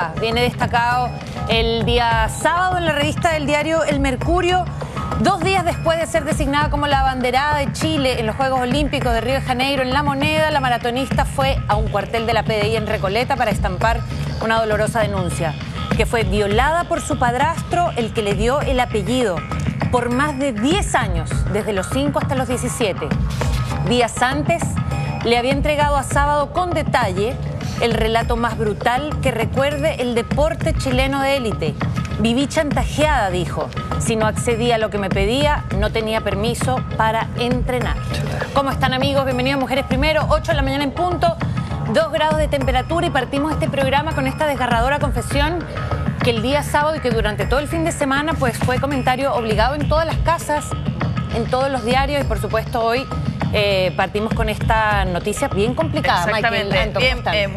portada. Viene destacado el día sábado en la revista del diario El Mercurio. 2 días después de ser designada como la abanderada de Chile en los Juegos Olímpicos de Río de Janeiro en La Moneda, la maratonista fue a un cuartel de la PDI en Recoleta para estampar una dolorosa denuncia, que fue violada por su padrastro, el que le dio el apellido, por más de 10 años, desde los 5 hasta los 17. Días antes, le había entregado a Sábado con detalle el relato más brutal que recuerde el deporte chileno de élite. Viví chantajeada, dijo. Si no accedía a lo que me pedía, no tenía permiso para entrenar. ¿Cómo están, amigos? Bienvenidos a Mujeres Primero, 8 de la mañana en punto, 2 grados de temperatura, y partimos este programa con esta desgarradora confesión que el día sábado y que durante todo el fin de semana pues fue comentario obligado en todas las casas, en todos los diarios, y por supuesto hoy partimos con esta noticia bien complicada. Exactamente. Michael,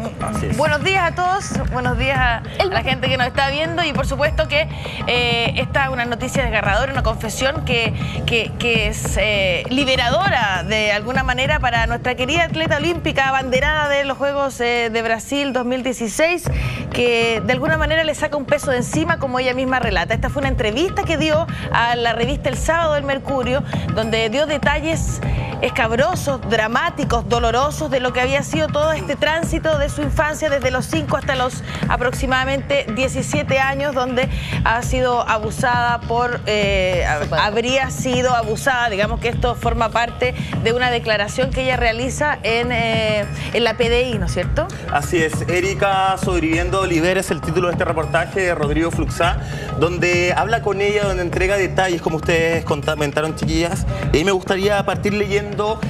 buenos días a todos, buenos días a la gente que nos está viendo, y por supuesto que esta es una noticia desgarradora, una confesión que es liberadora de alguna manera para nuestra querida atleta olímpica, abanderada de los Juegos de Brasil 2016, que de alguna manera le saca un peso de encima, como ella misma relata. Esta fue una entrevista que dio a la revista El Sábado del Mercurio, donde dio detalles escabrosos, dramáticos, dolorosos de lo que había sido todo este tránsito de su infancia desde los 5 hasta los aproximadamente 17 años, donde ha sido abusada habría sido abusada. Digamos que esto forma parte de una declaración que ella realiza en la PDI, ¿no es cierto? Así es. Erika Sobreviviendo Libera es el título de este reportaje de Rodrigo Fluxá, donde habla con ella, donde entrega detalles, como ustedes comentaron, chiquillas. Y me gustaría partir leyendo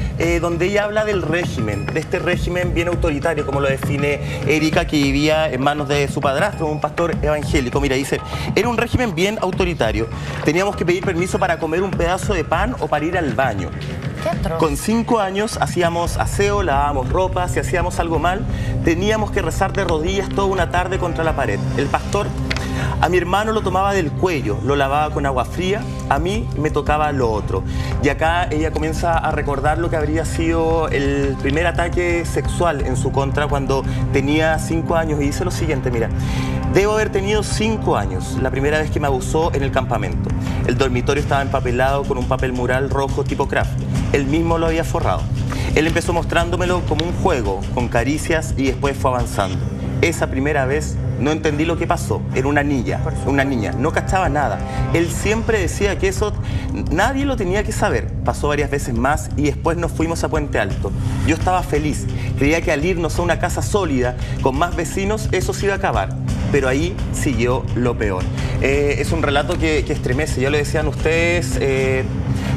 donde ella habla del régimen, de este régimen bien autoritario, como lo define Erika, que vivía en manos de su padrastro, un pastor evangélico. Mira, dice: era un régimen bien autoritario. Teníamos que pedir permiso para comer un pedazo de pan o para ir al baño. Con 5 años hacíamos aseo, lavábamos ropa. Si hacíamos algo mal, teníamos que rezar de rodillas toda una tarde contra la pared. El pastor a mi hermano lo tomaba del cuello, lo lavaba con agua fría, a mí me tocaba lo otro. Y acá ella comienza a recordar lo que habría sido el primer ataque sexual en su contra cuando tenía 5 años, y dice lo siguiente: mira, debo haber tenido 5 años, la primera vez que me abusó en el campamento. El dormitorio estaba empapelado con un papel mural rojo tipo craft. Él mismo lo había forrado. Él empezó mostrándomelo como un juego, con caricias, y después fue avanzando. Esa primera vez no entendí lo que pasó. Era una niña, no cachaba nada. Él siempre decía que eso nadie lo tenía que saber. Pasó varias veces más y después nos fuimos a Puente Alto. Yo estaba feliz. Creía que al irnos a una casa sólida, con más vecinos, eso se iba a acabar. Pero ahí siguió lo peor. Es un relato que estremece. Ya lo decían ustedes,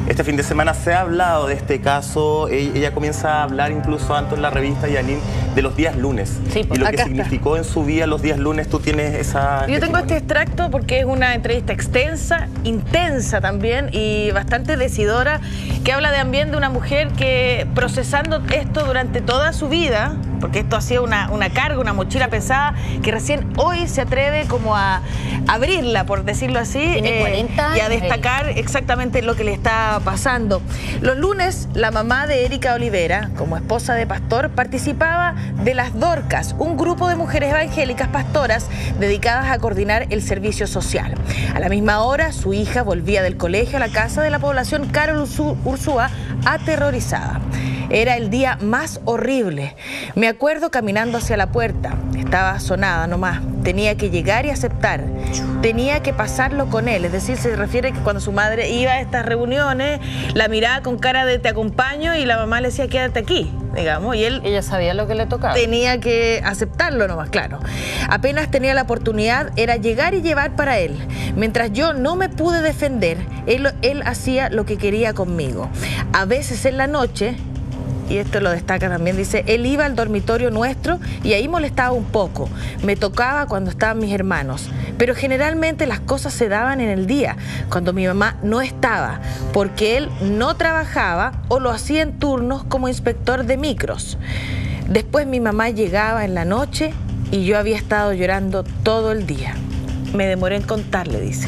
este fin de semana se ha hablado de este caso. Ella comienza a hablar incluso antes en la revista, Yanin, de los días lunes. Sí, y lo que significó en su vida los días lunes. Tú tienes esa... Yo tengo este extracto porque es una entrevista extensa, intensa también, y bastante decidora, que habla también de una mujer que, procesando esto durante toda su vida, porque esto ha sido una carga, una mochila pesada, que recién hoy se atreve como a abrirla, por decirlo así, Tiene 40 años, y a destacar exactamente lo que le está pasando. Los lunes, la mamá de Erika Olivera, como esposa de pastor, participaba de las Dorcas, un grupo de mujeres evangélicas pastoras dedicadas a coordinar el servicio social. A la misma hora, su hija volvía del colegio a la casa de la población Carol Ursúa, aterrorizada. Era el día más horrible. Me acuerdo caminando hacia la puerta. Estaba sonada nomás. Tenía que llegar y aceptar. Tenía que pasarlo con él. Es decir, se refiere que cuando su madre iba a estas reuniones, la miraba con cara de te acompaño, y la mamá le decía quédate aquí, digamos. Y ella sabía lo que le tocaba. Tenía que aceptarlo nomás, claro. Apenas tenía la oportunidad, era llegar y llevar para él. Mientras yo no me pude defender, él hacía lo que quería conmigo. A veces en la noche, y esto lo destaca también, dice, él iba al dormitorio nuestro y ahí molestaba un poco. Me tocaba cuando estaban mis hermanos. Pero generalmente las cosas se daban en el día, cuando mi mamá no estaba, porque él no trabajaba o lo hacía en turnos como inspector de micros. Después mi mamá llegaba en la noche y yo había estado llorando todo el día. Me demoré en contarle, dice.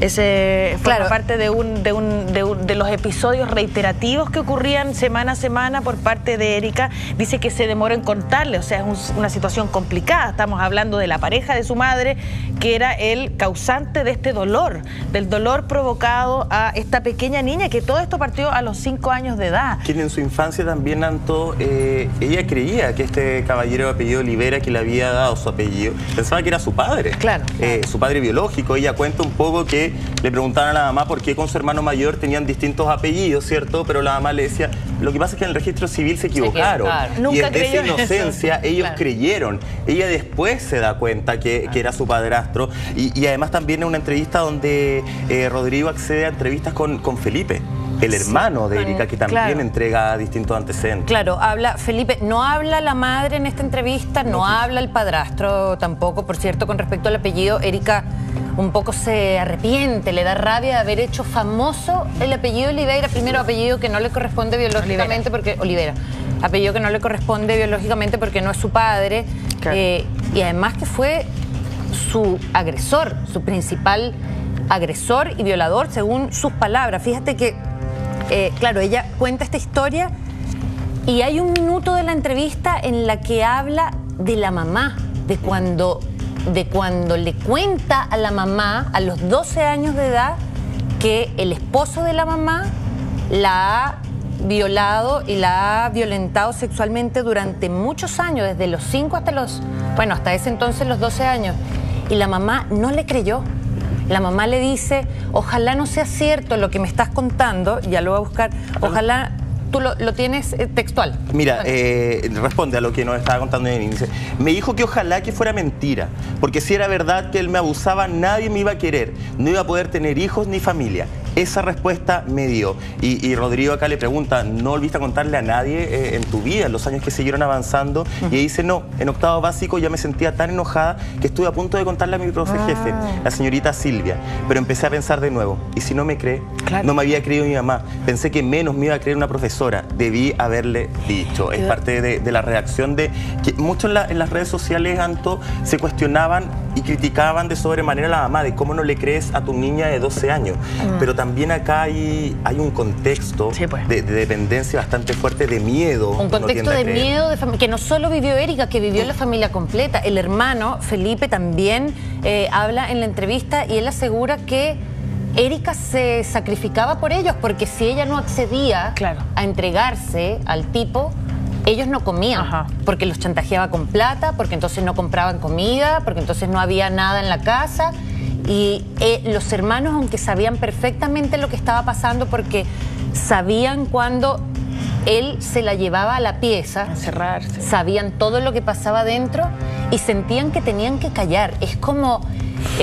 Ese forma parte de los episodios reiterativos que ocurrían semana a semana por parte de Erika. Dice que se demora en contarle, o sea, es una situación complicada. Estamos hablando de la pareja de su madre, que era el causante de este dolor, del dolor provocado a esta pequeña niña, que todo esto partió a los 5 años de edad. Que en su infancia también, Anto, ella creía que este caballero de apellido Olivera, que le había dado su apellido, pensaba que era su padre. Claro. Su padre biológico. Ella cuenta un poco que le preguntaban a la mamá por qué con su hermano mayor tenían distintos apellidos, ¿cierto? Pero la mamá le decía, lo que pasa es que en el registro civil se equivocaron. Nunca y desde esa creyó inocencia eso. ellos creyeron. Ella después se da cuenta que era su padrastro. Y además también en una entrevista donde Rodrigo accede a entrevistas con Felipe, el hermano de Erika, que también entrega distintos antecedentes. Claro, habla Felipe, no habla la madre en esta entrevista, no habla el padrastro tampoco, por cierto, con respecto al apellido. Erika un poco se arrepiente, le da rabia de haber hecho famoso el apellido Oliveira, primero apellido que no le corresponde biológicamente, porque Olivera, apellido que no le corresponde biológicamente porque no es su padre, y además que fue su agresor, su principal agresor y violador, según sus palabras. Fíjate que claro, ella cuenta esta historia y hay un minuto de la entrevista en la que habla de la mamá, de cuando le cuenta a la mamá a los 12 años de edad que el esposo de la mamá la ha violado y la ha violentado sexualmente durante muchos años, desde los 5 hasta ese entonces los 12 años. Y la mamá no le creyó. La mamá le dice, ojalá no sea cierto lo que me estás contando, ya lo voy a buscar, ojalá tú lo tienes textual. Mira, responde a lo que nos estaba contando en el inicio. Me dijo que ojalá que fuera mentira, porque si era verdad que él me abusaba, nadie me iba a querer, no iba a poder tener hijos ni familia. Esa respuesta me dio. Y Rodrigo acá le pregunta, ¿no volviste a contarle a nadie en tu vida, en los años que siguieron avanzando? Y ella dice, no, en octavo básico ya me sentía tan enojada que estuve a punto de contarle a mi profe jefe, la señorita Silvia. Pero empecé a pensar de nuevo, ¿y si no me cree? No me había creído mi mamá. Pensé que menos me iba a creer una profesora. Debí haberle dicho. Es parte de la reacción de que muchos en las redes sociales, Anto, se cuestionaban y criticaban de sobremanera a la mamá de cómo no le crees a tu niña de 12 años. Pero también acá hay un contexto de dependencia bastante fuerte, de miedo. Un contexto de miedo que no solo vivió Erika, que vivió la familia completa. El hermano, Felipe, también habla en la entrevista y él asegura que Erika se sacrificaba por ellos, porque si ella no accedía a entregarse al tipo, ellos no comían, porque los chantajeaba con plata, porque entonces no compraban comida, porque entonces no había nada en la casa. Y los hermanos, aunque sabían perfectamente lo que estaba pasando, porque sabían cuando él se la llevaba a la pieza, encerrarse, sabían todo lo que pasaba dentro y sentían que tenían que callar. Es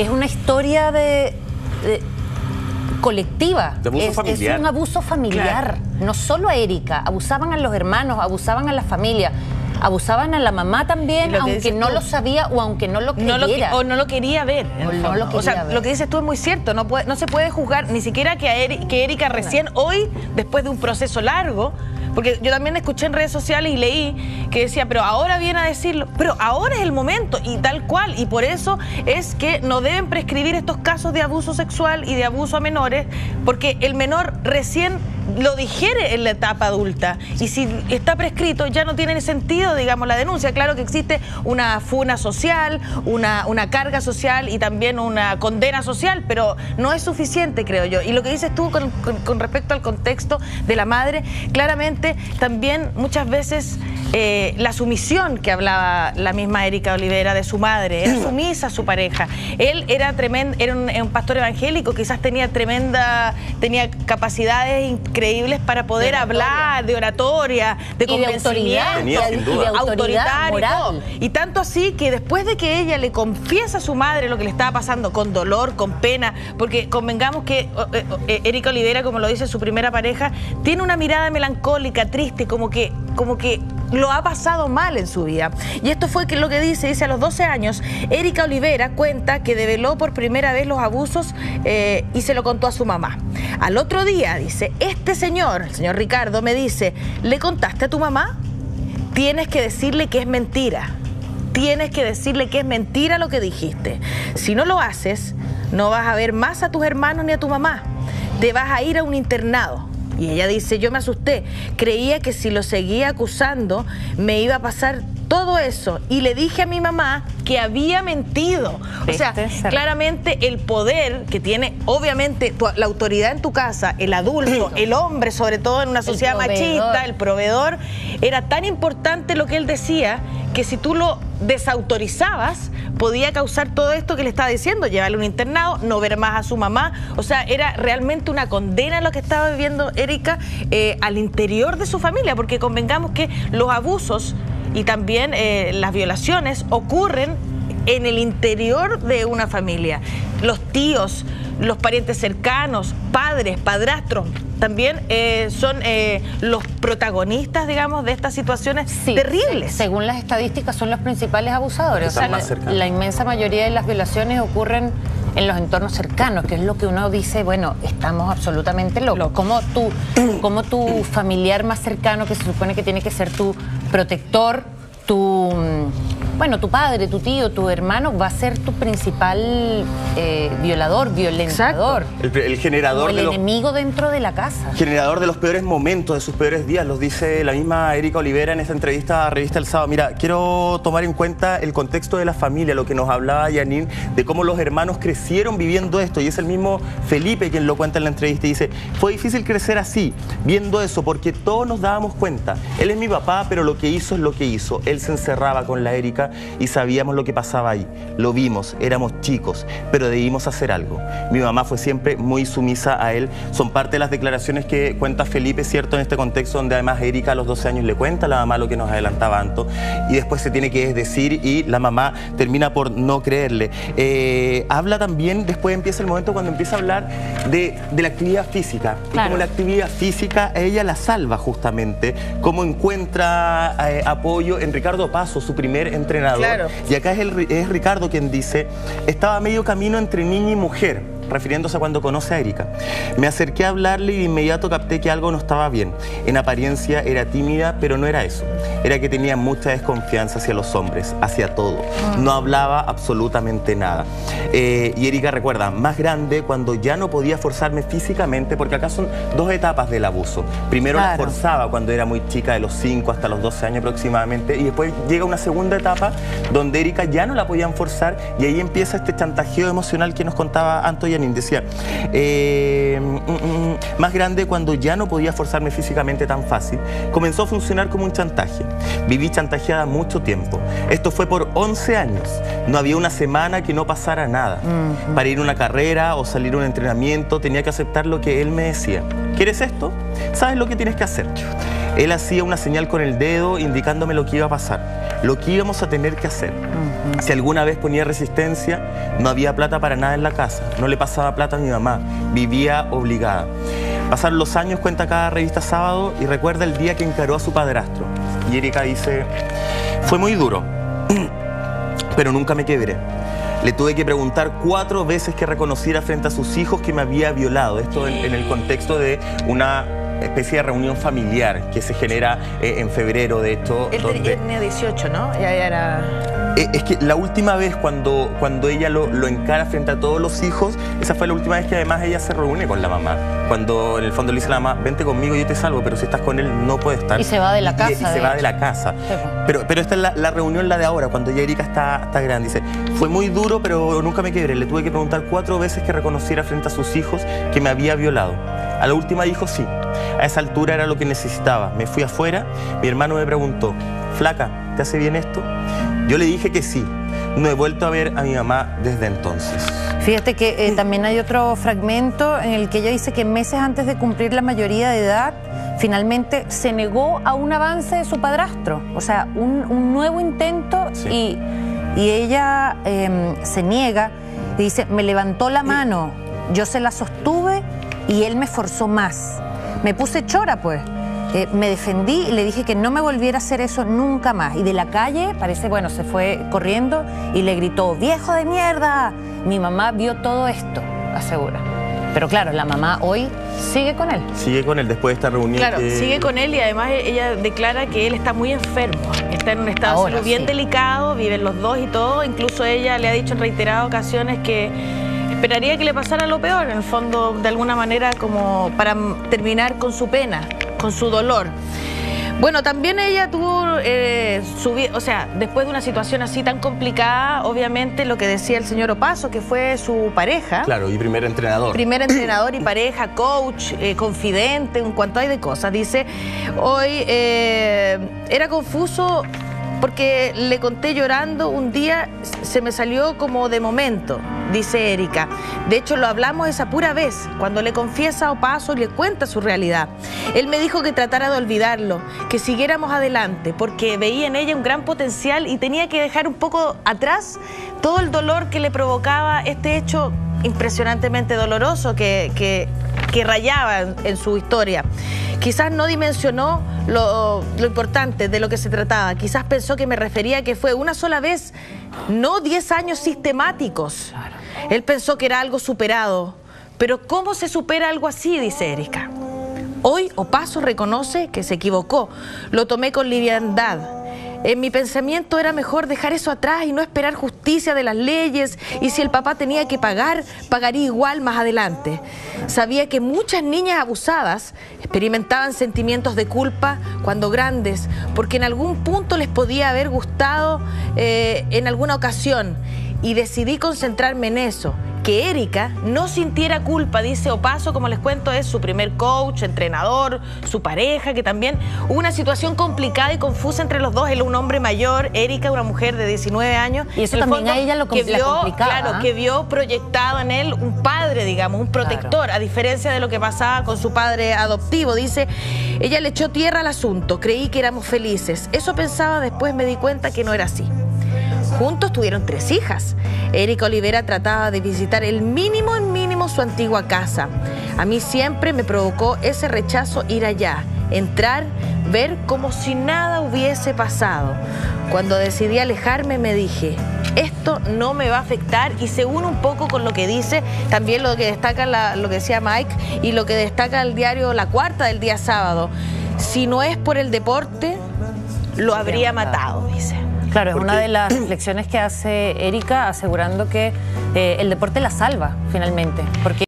una historia colectiva. De abuso familiar. Es un abuso familiar. No solo a Erika, abusaban a los hermanos, abusaban a la familia. Abusaban a la mamá también, aunque no lo sabía o aunque no lo creyera. O no lo quería ver. O sea, lo que dices tú es muy cierto. No se puede juzgar ni siquiera que Erika recién hoy, después de un proceso largo, porque yo también escuché en redes sociales y leí que decía, pero ahora viene a decirlo, pero ahora es el momento y tal cual. Y por eso es que no deben prescribir estos casos de abuso sexual y de abuso a menores, porque el menor recién lo digiere en la etapa adulta. Y si está prescrito, ya no tiene sentido, digamos, la denuncia. Claro que existe una funa social, una carga social y también una condena social, pero no es suficiente, creo yo. Y lo que dices tú con respecto al contexto de la madre, claramente también muchas veces la sumisión que hablaba la misma Erika Olivera de su madre, era sumisa a su pareja. Él era un pastor evangélico, quizás tenía capacidades increíbles para poder hablar, de oratoria, de convencimiento, de autoridad moral. Y tanto así que después de que ella le confiesa a su madre lo que le estaba pasando, con dolor, con pena, porque convengamos que Erika Olivera, como lo dice su primera pareja, tiene una mirada melancólica, triste, como que lo ha pasado mal en su vida. Y esto fue lo que dice a los 12 años, Erika Olivera cuenta que develó por primera vez los abusos y se lo contó a su mamá. Al otro día, dice, el señor Ricardo, me dice, ¿le contaste a tu mamá? Tienes que decirle que es mentira. Tienes que decirle que es mentira lo que dijiste. Si no lo haces, no vas a ver más a tus hermanos ni a tu mamá, te vas a ir a un internado. Y ella dice, yo me asusté, creía que si lo seguía acusando me iba a pasar todo eso, y le dije a mi mamá que había mentido. O sea, claramente el poder que tiene, obviamente, la autoridad en tu casa, el adulto, el hombre, sobre todo en una sociedad machista, el proveedor, era tan importante lo que él decía, que si tú lo desautorizabas, podía causar todo esto que le estaba diciendo, llevarle a un internado, no ver más a su mamá. O sea, era realmente una condena lo que estaba viviendo Erika al interior de su familia, porque convengamos que los abusos y también las violaciones ocurren en el interior de una familia. Los tíos, los parientes cercanos, padres, padrastros, también son los protagonistas, digamos, de estas situaciones terribles. Según las estadísticas, son los principales abusadores. O sea, la inmensa mayoría de las violaciones ocurren en los entornos cercanos, que es lo que uno dice, bueno, estamos absolutamente locos. ¿Cómo tu familiar más cercano, que se supone que tiene que ser tu protector, tu padre, tu tío, tu hermano, va a ser tu principal violador, violentador? El generador el enemigo dentro de la casa. Generador de los peores momentos, de sus peores días, los dice la misma Erika Olivera en esta entrevista a Revista El Sábado. Mira, quiero tomar en cuenta el contexto de la familia, lo que nos hablaba Janine, de cómo los hermanos crecieron viviendo esto, y es el mismo Felipe quien lo cuenta en la entrevista y dice, fue difícil crecer así, viendo eso, porque todos nos dábamos cuenta. Él es mi papá, pero lo que hizo es lo que hizo. Él se encerraba con la Erika y sabíamos lo que pasaba ahí. Lo vimos, éramos chicos, pero debimos hacer algo. Mi mamá fue siempre muy sumisa a él. Son parte de las declaraciones que cuenta Felipe, ¿cierto? En este contexto donde además Erika a los 12 años le cuenta a la mamá lo que nos adelantaba Anto, y después se tiene que desdecir y la mamá termina por no creerle. Habla también, después empieza el momento cuando empieza a hablar de la actividad física. Claro. Y cómo la actividad física ella la salva justamente, cómo encuentra apoyo en Ricardo Paso, su primer entrenador. Claro. Y acá es Ricardo quien dice, estaba a medio camino entre niña y mujer, refiriéndose a cuando conoce a Erika. Me acerqué a hablarle y de inmediato capté que algo no estaba bien. En apariencia era tímida, pero no era eso. Era que tenía mucha desconfianza hacia los hombres, hacia todo. No hablaba absolutamente nada. Y Erika recuerda, más grande, cuando ya no podía forzarme físicamente, porque acá son dos etapas del abuso. Primero la forzaba cuando era muy chica, de los 5 hasta los 12 años aproximadamente, y después llega una segunda etapa donde Erika ya no la podían forzar, y ahí empieza este chantajeo emocional que nos contaba Anto. Decía, más grande, cuando ya no podía forzarme físicamente tan fácil, comenzó a funcionar como un chantaje. Viví chantajeada mucho tiempo. Esto fue por 11 años. No había una semana que no pasara nada. Para ir a una carrera o salir a un entrenamiento tenía que aceptar lo que él me decía. ¿Quieres esto? ¿Sabes lo que tienes que hacer? Él hacía una señal con el dedo indicándome lo que iba a pasar, lo que íbamos a tener que hacer. Si alguna vez ponía resistencia, no había plata para nada en la casa, no le pasaba plata a mi mamá, vivía obligada. Pasaron los años, cuenta cada Revista Sábado, y recuerda el día que encaró a su padrastro. Y Erika dice, fue muy duro, pero nunca me quebré. Le tuve que preguntar 4 veces que reconociera frente a sus hijos que me había violado. Esto en el contexto de una especie de reunión familiar que se genera en febrero, de hecho. Él tenía 18, ¿no? Ya era... Es que la última vez cuando ella lo encara frente a todos los hijos, esa fue la última vez que además ella se reúne con la mamá. Cuando en el fondo le dice a la mamá, vente conmigo, yo te salvo, pero si estás con él no puedes estar. Y se va de la casa. Y se va de la casa. Pero esta es la reunión, la de ahora, cuando ya Erika está grande. Dice, fue muy duro, pero nunca me quebré. Le tuve que preguntar 4 veces que reconociera frente a sus hijos que me había violado. A la última dijo sí. A esa altura era lo que necesitaba. Me fui afuera, mi hermano me preguntó, flaca, ¿te hace bien esto? Yo le dije que sí. No he vuelto a ver a mi mamá desde entonces. Fíjate que también hay otro fragmento en el que ella dice que meses antes de cumplir la mayoría de edad, finalmente se negó a un avance de su padrastro. O sea, un nuevo intento, y ella se niega y dice, me levantó la mano, yo se la sostuve y él me forzó más. Me puse chora, pues. Me defendí y le dije que no me volviera a hacer eso nunca más. Y de la calle, parece, bueno, se fue corriendo y le gritó, ¡viejo de mierda! Mi mamá vio todo esto, asegura. Pero claro, la mamá hoy sigue con él. Sigue con él después de esta reunión. Claro, sigue con él, y además ella declara que él está muy enfermo. Está en un estado de salud bien delicado, viven los dos y todo. Incluso ella le ha dicho en reiteradas ocasiones que esperaría que le pasara lo peor, en el fondo, de alguna manera, como para terminar con su pena, con su dolor. Bueno, también ella tuvo después de una situación así tan complicada, obviamente lo que decía el señor Opaso, que fue su pareja. Claro, y primer entrenador. Primer entrenador y pareja, coach, confidente, un cuanto hay de cosas. Dice, hoy era confuso porque le conté llorando, un día se me salió como de momento, dice Erika. De hecho, lo hablamos esa pura vez, cuando le confiesa a Opaso y le cuenta su realidad. Él me dijo que tratara de olvidarlo, que siguiéramos adelante, porque veía en ella un gran potencial y tenía que dejar un poco atrás todo el dolor que le provocaba este hecho impresionantemente doloroso que rayaba en su historia. Quizás no dimensionó lo importante de lo que se trataba. Quizás pensó que me refería a que fue una sola vez, no 10 años sistemáticos. Él pensó que era algo superado. Pero ¿cómo se supera algo así?, dice Erika. Hoy Opaso reconoce que se equivocó. Lo tomé con liviandad. En mi pensamiento era mejor dejar eso atrás y no esperar justicia de las leyes, y si el papá tenía que pagar, pagaría igual más adelante. Sabía que muchas niñas abusadas experimentaban sentimientos de culpa cuando grandes, porque en algún punto les podía haber gustado en alguna ocasión, y decidí concentrarme en eso. Que Erika no sintiera culpa, dice Opaso, como les cuento, es su primer coach, entrenador, su pareja, que también hubo una situación complicada y confusa entre los dos. Él un hombre mayor, Erika una mujer de 19 años. Y eso también a ella lo complicaba. Claro, que vio proyectado en él un padre, digamos, un protector, claro, a diferencia de lo que pasaba con su padre adoptivo. Dice, ella le echó tierra al asunto, creí que éramos felices. Eso pensaba, después me di cuenta que no era así. Juntos tuvieron 3 hijas. Erika Olivera trataba de visitar el mínimo en mínimo su antigua casa. A mí siempre me provocó ese rechazo ir allá, entrar, ver como si nada hubiese pasado. Cuando decidí alejarme me dije, esto no me va a afectar, y se une un poco con lo que dice también lo que destaca lo que decía Mike y lo que destaca el diario La Cuarta del día sábado. Si no es por el deporte, lo habría matado, dice. Claro, es una de las reflexiones que hace Erika, asegurando que el deporte la salva finalmente, porque